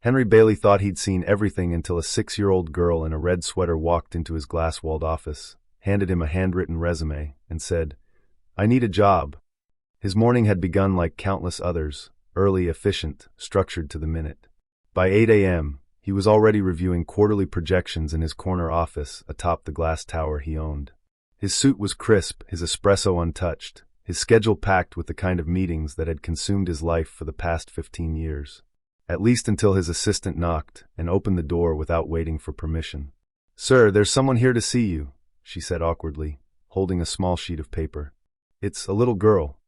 Henry Bailey thought he'd seen everything until a 6-year-old girl in a red sweater walked into his glass-walled office, handed him a handwritten resume, and said, "I need a job." His morning had begun like countless others, early, efficient, structured to the minute. By 8 a.m., he was already reviewing quarterly projections in his corner office atop the glass tower he owned. His suit was crisp, his espresso untouched, his schedule packed with the kind of meetings that had consumed his life for the past 15 years. At least until his assistant knocked and opened the door without waiting for permission. "Sir, there's someone here to see you," she said awkwardly, holding a small sheet of paper. "It's a little girl."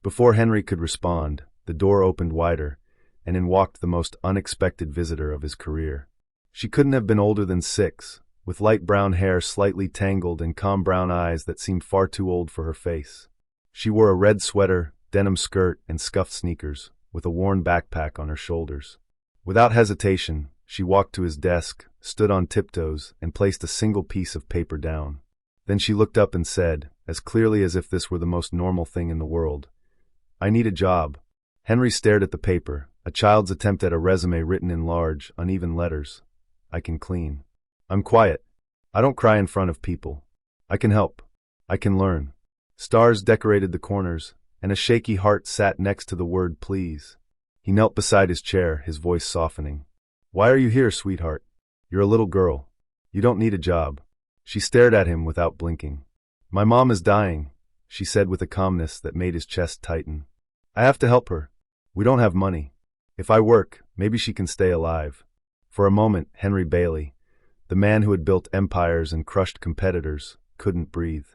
Before Henry could respond, the door opened wider, and in walked the most unexpected visitor of his career. She couldn't have been older than 6, with light brown hair slightly tangled and calm brown eyes that seemed far too old for her face. She wore a red sweater, denim skirt, and scuffed sneakers, with a worn backpack on her shoulders. Without hesitation, she walked to his desk, stood on tiptoes, and placed a single piece of paper down. Then she looked up and said, as clearly as if this were the most normal thing in the world, "I need a job." Henry stared at the paper, a child's attempt at a resume written in large, uneven letters. "I can clean. I'm quiet. I don't cry in front of people. I can help. I can learn." Stars decorated the corners, and a shaky heart sat next to the word please. He knelt beside his chair, his voice softening. "Why are you here, sweetheart? You're a little girl. You don't need a job." She stared at him without blinking. "My mom is dying," she said with a calmness that made his chest tighten. "I have to help her. We don't have money. If I work, maybe she can stay alive." For a moment, Henry Bailey, the man who had built empires and crushed competitors, couldn't breathe.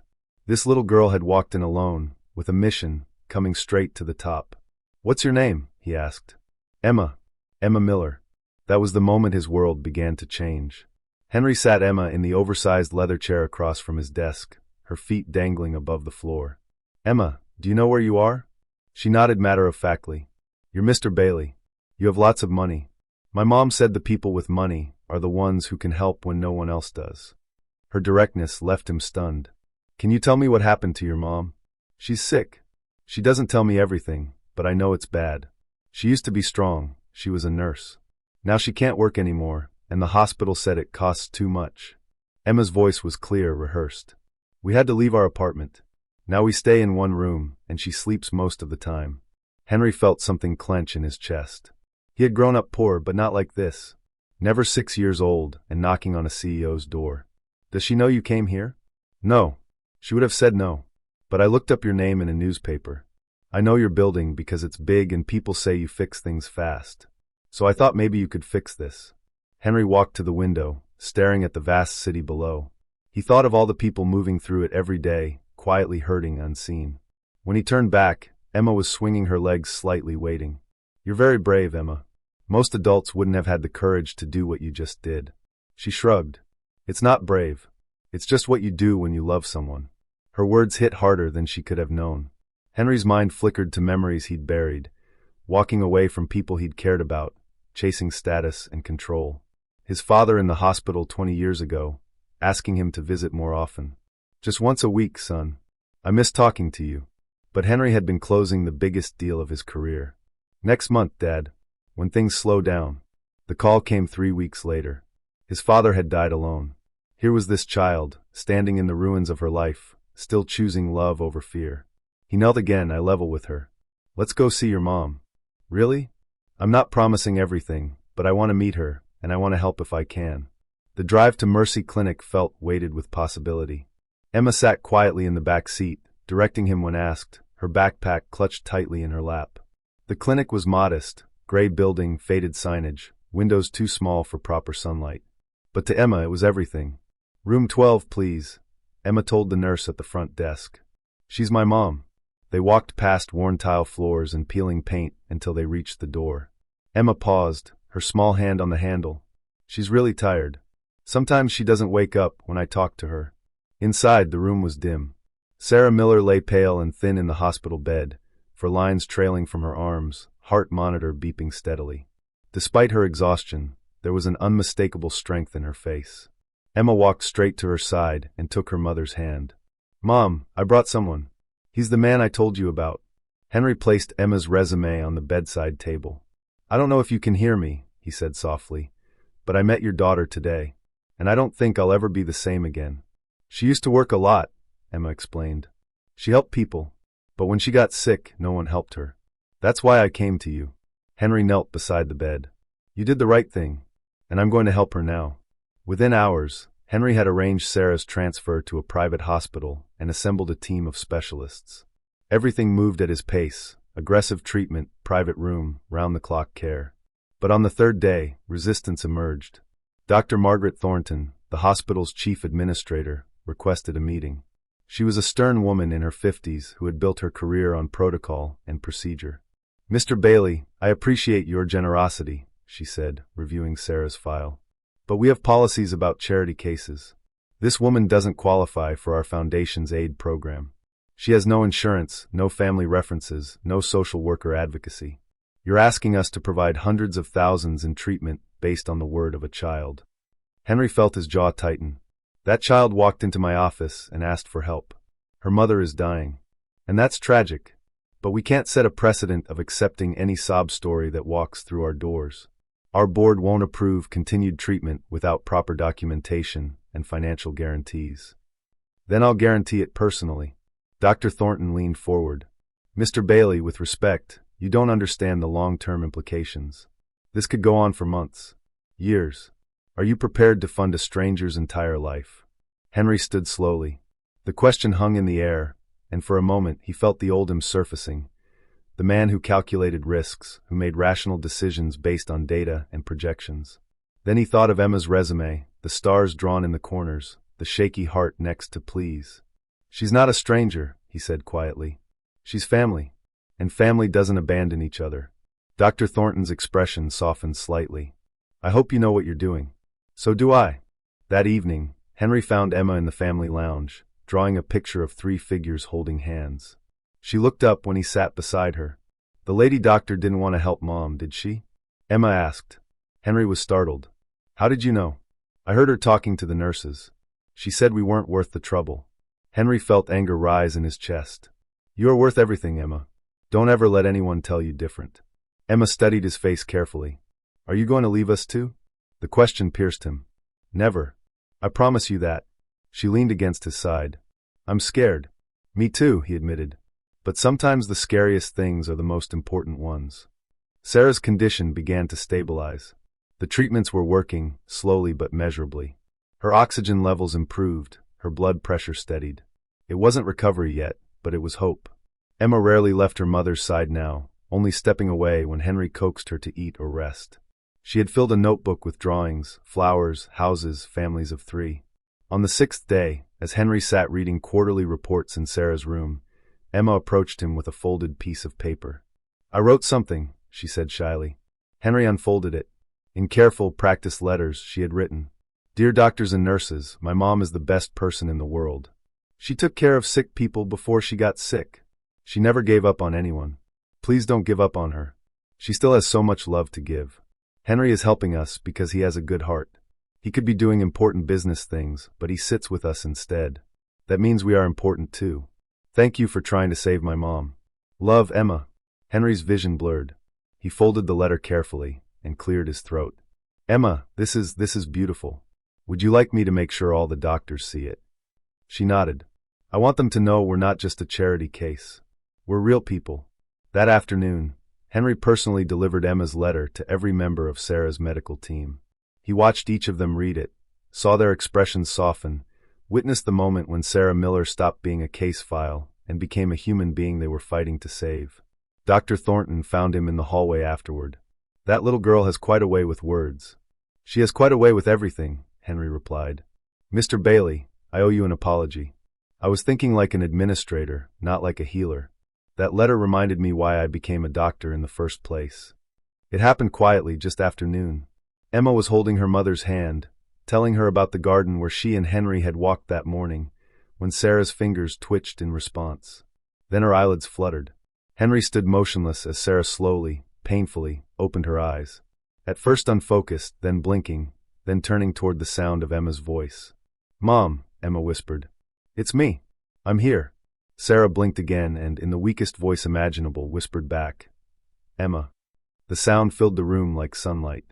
This little girl had walked in alone, with a mission, coming straight to the top. "What's your name?" he asked. "Emma. Emma Miller." That was the moment his world began to change. Henry sat Emma in the oversized leather chair across from his desk, her feet dangling above the floor. "Emma, do you know where you are?" She nodded matter-of-factly. "You're Mr. Bailey. You have lots of money. My mom said the people with money are the ones who can help when no one else does." Her directness left him stunned. "Can you tell me what happened to your mom?" "She's sick. She doesn't tell me everything, but I know it's bad. She used to be strong. She was a nurse. Now she can't work anymore, and the hospital said it costs too much." Emma's voice was clear, rehearsed. "We had to leave our apartment. Now we stay in one room, and she sleeps most of the time." Henry felt something clench in his chest. He had grown up poor, but not like this. Never 6 years old and knocking on a CEO's door. "Does she know you came here?" "No. She would have said no. But I looked up your name in a newspaper. I know your building because it's big and people say you fix things fast. So I thought maybe you could fix this." Henry walked to the window, staring at the vast city below. He thought of all the people moving through it every day, quietly hurting unseen. When he turned back, Emma was swinging her legs slightly, waiting. "You're very brave, Emma. Most adults wouldn't have had the courage to do what you just did." She shrugged. "It's not brave. It's just what you do when you love someone." Her words hit harder than she could have known. Henry's mind flickered to memories he'd buried, walking away from people he'd cared about, chasing status and control. His father in the hospital 20 years ago, asking him to visit more often. "Just once a week, son. I miss talking to you." But Henry had been closing the biggest deal of his career. "Next month, Dad, when things slow down." The call came 3 weeks later. His father had died alone. Here was this child, standing in the ruins of her life, still choosing love over fear. He knelt again, eye level with her. "Let's go see your mom." "Really? I'm not promising everything, but I want to meet her, and I want to help if I can." The drive to Mercy Clinic felt weighted with possibility. Emma sat quietly in the back seat, directing him when asked, her backpack clutched tightly in her lap. The clinic was modest, gray building, faded signage, windows too small for proper sunlight. But to Emma it was everything. "Room 12, please," Emma told the nurse at the front desk. "She's my mom." They walked past worn tile floors and peeling paint until they reached the door. Emma paused, her small hand on the handle. "She's really tired. Sometimes she doesn't wake up when I talk to her." Inside, the room was dim. Sarah Miller lay pale and thin in the hospital bed, for lines trailing from her arms, heart monitor beeping steadily. Despite her exhaustion, there was an unmistakable strength in her face. Emma walked straight to her side and took her mother's hand. "Mom, I brought someone. He's the man I told you about." Henry placed Emma's resume on the bedside table. "I don't know if you can hear me, he said softly, "but I met your daughter today, and I don't think I'll ever be the same again." "She used to work a lot," Emma explained. "She helped people, but when she got sick, no one helped her. That's why I came to you." Henry knelt beside the bed. "You did the right thing, and I'm going to help her now." Within hours, Henry had arranged Sarah's transfer to a private hospital and assembled a team of specialists. Everything moved at his pace: aggressive treatment, private room, round-the-clock care. But on the third day, resistance emerged. Dr. Margaret Thornton, the hospital's chief administrator, requested a meeting. She was a stern woman in her 50s who had built her career on protocol and procedure. "Mr. Bailey, I appreciate your generosity," she said, reviewing Sarah's file. "But we have policies about charity cases. This woman doesn't qualify for our foundation's aid program. She has no insurance, no family references, no social worker advocacy. You're asking us to provide hundreds of thousands in treatment based on the word of a child." Henry felt his jaw tighten. "That child walked into my office and asked for help. Her mother is dying. And that's tragic. But we can't set a precedent of accepting any sob story that walks through our doors. Our board won't approve continued treatment without proper documentation and financial guarantees." "Then I'll guarantee it personally." Dr. Thornton leaned forward. "Mr. Bailey, with respect, you don't understand the long-term implications. This could go on for months, years. Are you prepared to fund a stranger's entire life?" Henry stood slowly. The question hung in the air, and for a moment he felt the old him surfacing. The man who calculated risks, who made rational decisions based on data and projections. Then he thought of Emma's resume, the stars drawn in the corners, the shaky heart next to please. "She's not a stranger," he said quietly. "She's family, and family doesn't abandon each other." Dr. Thornton's expression softened slightly. "I hope you know what you're doing." "So do I." That evening, Henry found Emma in the family lounge, drawing a picture of 3 figures holding hands. She looked up when he sat beside her. "The lady doctor didn't want to help Mom, did she?" Emma asked. Henry was startled. "How did you know?" "I heard her talking to the nurses. She said we weren't worth the trouble." Henry felt anger rise in his chest. "You are worth everything, Emma. Don't ever let anyone tell you different." Emma studied his face carefully. "Are you going to leave us too?" The question pierced him. "Never. I promise you that." She leaned against his side. "I'm scared." "Me too," he admitted. "But sometimes the scariest things are the most important ones." Sarah's condition began to stabilize. The treatments were working, slowly but measurably. Her oxygen levels improved, her blood pressure steadied. It wasn't recovery yet, but it was hope. Emma rarely left her mother's side now, only stepping away when Henry coaxed her to eat or rest. She had filled a notebook with drawings, flowers, houses, families of 3. On the 6th day, as Henry sat reading quarterly reports in Sarah's room, Emma approached him with a folded piece of paper. "I wrote something," she said shyly. Henry unfolded it. In careful, practiced letters, she had written, "Dear doctors and nurses, my mom is the best person in the world. She took care of sick people before she got sick. She never gave up on anyone. Please don't give up on her. She still has so much love to give. Henry is helping us because he has a good heart. He could be doing important business things, but he sits with us instead. That means we are important too. Thank you for trying to save my mom. Love, Emma." Henry's vision blurred. He folded the letter carefully and cleared his throat. "Emma, this is beautiful. Would you like me to make sure all the doctors see it?" She nodded. "I want them to know we're not just a charity case. We're real people." That afternoon, Henry personally delivered Emma's letter to every member of Sarah's medical team. He watched each of them read it, saw their expressions soften, witnessed the moment when Sarah Miller stopped being a case file and became a human being they were fighting to save. Dr. Thornton found him in the hallway afterward. "That little girl has quite a way with words." "She has quite a way with everything," Henry replied. "Mr. Bailey, I owe you an apology. I was thinking like an administrator, not like a healer. That letter reminded me why I became a doctor in the first place." It happened quietly just after noon. Emma was holding her mother's hand, telling her about the garden where she and Henry had walked that morning, when Sarah's fingers twitched in response. Then her eyelids fluttered. Henry stood motionless as Sarah slowly, painfully, opened her eyes. At first unfocused, then blinking, then turning toward the sound of Emma's voice. "Mom," Emma whispered. "It's me. I'm here." Sarah blinked again and, in the weakest voice imaginable, whispered back, "Emma." The sound filled the room like sunlight.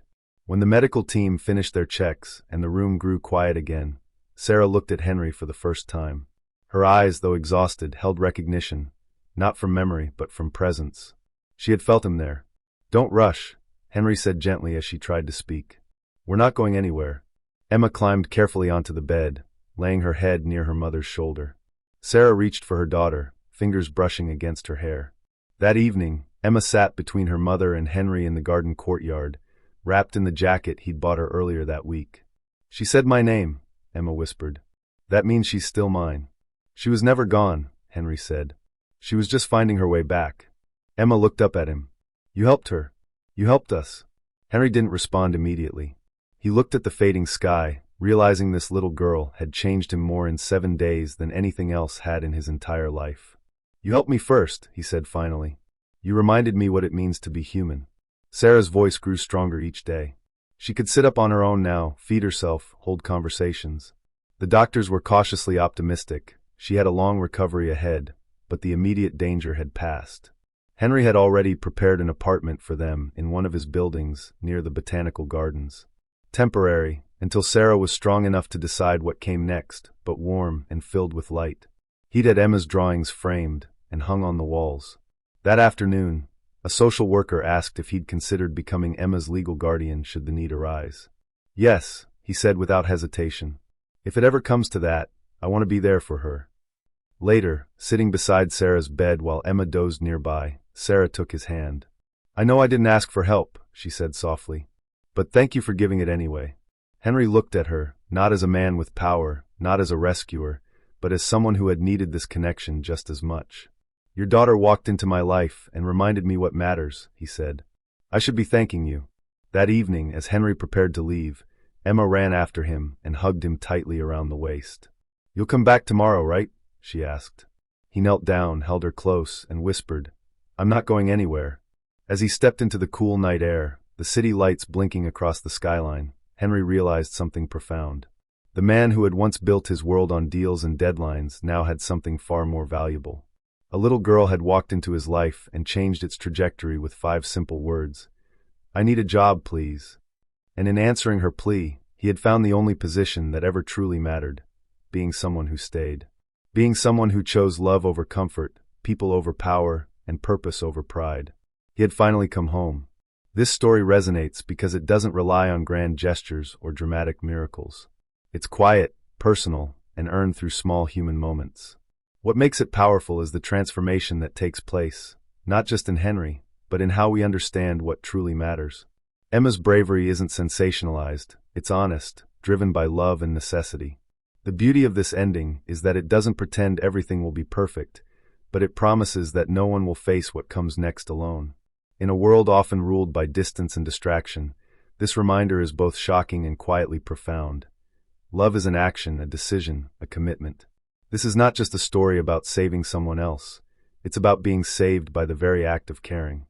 When the medical team finished their checks and the room grew quiet again, Sarah looked at Henry for the first time. Her eyes, though exhausted, held recognition, not from memory, but from presence. She had felt him there. "Don't rush," Henry said gently as she tried to speak. "We're not going anywhere." Emma climbed carefully onto the bed, laying her head near her mother's shoulder. Sarah reached for her daughter, fingers brushing against her hair. That evening, Emma sat between her mother and Henry in the garden courtyard, wrapped in the jacket he'd bought her earlier that week. "She said my name," Emma whispered. "That means she's still mine." "She was never gone," Henry said. "She was just finding her way back." Emma looked up at him. "You helped her. You helped us." Henry didn't respond immediately. He looked at the fading sky, realizing this little girl had changed him more in 7 days than anything else had in his entire life. "You helped me first," he said finally. "You reminded me what it means to be human." Sarah's voice grew stronger each day. She could sit up on her own now, feed herself, hold conversations. The doctors were cautiously optimistic. She had a long recovery ahead, but the immediate danger had passed. Henry had already prepared an apartment for them in one of his buildings near the botanical gardens. Temporary, until Sarah was strong enough to decide what came next, but warm and filled with light. He'd had Emma's drawings framed and hung on the walls. That afternoon, a social worker asked if he'd considered becoming Emma's legal guardian should the need arise. "Yes," he said without hesitation. "If it ever comes to that, I want to be there for her." Later, sitting beside Sarah's bed while Emma dozed nearby, Sarah took his hand. "I know I didn't ask for help," she said softly, "but thank you for giving it anyway." Henry looked at her, not as a man with power, not as a rescuer, but as someone who had needed this connection just as much. "Your daughter walked into my life and reminded me what matters," he said. "I should be thanking you." That evening, as Henry prepared to leave, Emma ran after him and hugged him tightly around the waist. "You'll come back tomorrow, right?" she asked. He knelt down, held her close, and whispered, "I'm not going anywhere." As he stepped into the cool night air, the city lights blinking across the skyline, Henry realized something profound. The man who had once built his world on deals and deadlines now had something far more valuable. A little girl had walked into his life and changed its trajectory with 5 simple words. "I need a job, please." And in answering her plea, he had found the only position that ever truly mattered, being someone who stayed. Being someone who chose love over comfort, people over power, and purpose over pride. He had finally come home. This story resonates because it doesn't rely on grand gestures or dramatic miracles. It's quiet, personal, and earned through small human moments. What makes it powerful is the transformation that takes place, not just in Henry, but in how we understand what truly matters. Emma's bravery isn't sensationalized, it's honest, driven by love and necessity. The beauty of this ending is that it doesn't pretend everything will be perfect, but it promises that no one will face what comes next alone. In a world often ruled by distance and distraction, this reminder is both shocking and quietly profound. Love is an action, a decision, a commitment. This is not just a story about saving someone else. It's about being saved by the very act of caring.